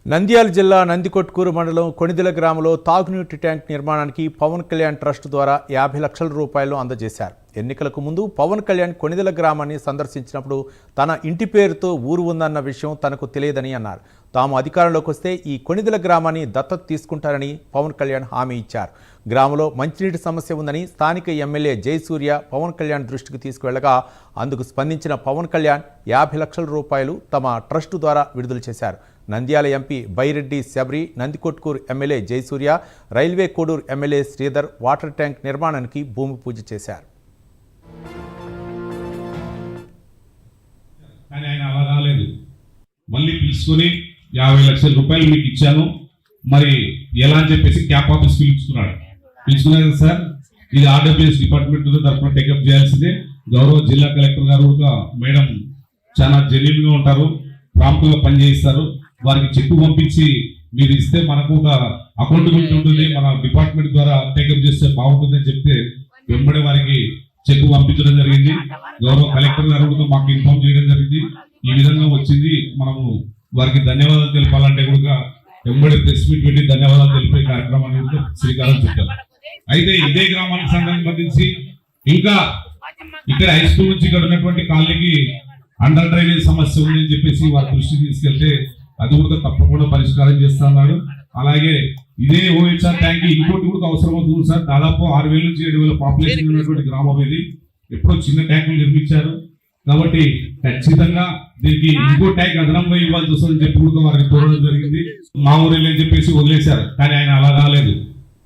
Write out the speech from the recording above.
నంద్యాల జిల్లా నందికొట్కూరు మండలం కొణిదెల గ్రామంలో తాగునీటి ట్యాంక్ నిర్మాణానికి పవన్ కళ్యాణ్ ట్రస్ట్ ద్వారా 50 లక్షల రూపాయలు అందజేశారు. ఎన్నికలకు ముందు పవన్ కళ్యాణ్ కొణిదెల గ్రామాన్ని సందర్శించినప్పుడు తన ఇంటి పేరుతో ఊరు ఉందన్న విషయం తనకు తెలియదని అన్నారు. తాము అధికారంలోకి వస్తే ఈ కొణిదెల గ్రామాన్ని దత్తత తీసుకుంటారని పవన్ కళ్యాణ్ హామీ ఇచ్చారు. గ్రామంలో మంచినీటి సమస్య ఉందని స్థానిక ఎమ్మెల్యే జయసూర్య పవన్ కళ్యాణ్ దృష్టికి తీసుకువెళ్లగా అందుకు స్పందించిన పవన్ కళ్యాణ్ 50 లక్షల రూపాయలు తమ ట్రస్ట్ ద్వారా విడుదల చేశారు. Nandyal MP Byreddy Sabari, Nandikotkur MLA Jayasurya, railway Koduru MLA Sridhar water tank నిర్మాణానికి భూమి పూజ చేశారు. కానీ ఆయన అలా రాలేదు. మళ్ళీ పిలుచుకొని 50 లక్షల రూపాయలు మీకు ఇచ్చాను, మరి ఎలా అని చెప్పేసి క్యాప్ ఆఫీస్ పిలుచుకున్నారు సార్. ఇది ఆర్డబ్ల్యూఎస్ డిపార్ట్మెంట్ తరఫున టేకప్ చేయాల్సిందే. గౌరవ జిల్లా కలెక్టర్ గారు మేడం చాలా జెన్యూన్ గా ఉంటారు, ప్రాంప్ట్ గా పనిచేయిస్తారు. వారికి చెక్కు పంపించి మీరు ఇస్తే మనకు ఒక అకౌంటబిలిటీ ఉంటుంది, మన డిపార్ట్మెంట్ ద్వారా టేకప్ చేస్తే బాగుంటుంది అని చెప్తే వెంబడి వారికి చెక్కు పంపించడం జరిగింది. గౌరవ కలెక్టర్ గారు మాకు ఇన్ఫార్మ్ చేయడం జరిగింది. ఈ విధంగా వచ్చింది. మనము వారికి ధన్యవాదాలు తెలపాలంటే కూడా వెంబడి ప్రెస్ మీట్ పెట్టి ధన్యవాదాలు తెలిపే కార్యక్రమాన్ని శ్రీకారం చుట్టారు. అయితే ఇదే గ్రామానికి సంబంధించి ఇంకా ఇక్కడ హై స్కూల్ నుంచి ఇక్కడ ఉన్నటువంటి కాలనీకి అండర్ డ్రైనేజ్ సమస్య ఉందని చెప్పేసి వారి దృష్టికి తీసుకెళ్తే అది కూడా తప్పకుండా పరిష్కారం చేస్తున్నారు. అలాగే ఇదే ఓహెచ్ఆర్ ట్యాంక్ ఇంకోటి కూడా అవసరం అవుతుంది సార్. దాదాపు 6,000 నుంచి 7,000 పాపులేషన్ ఉన్నటువంటి గ్రామం ఇది. ఎప్పుడో చిన్న ట్యాంకులు నిర్మించారు కాబట్టి ఖచ్చితంగా దీనికి ఇంకో ట్యాంక్ అదనంగా ఇవ్వాల్సి వస్తుందని చెప్పి కూడా వారికి చూడడం జరిగింది. మా ఊరిలో అని చెప్పేసి వదిలేశారు, కానీ ఆయన అలా రాలేదు.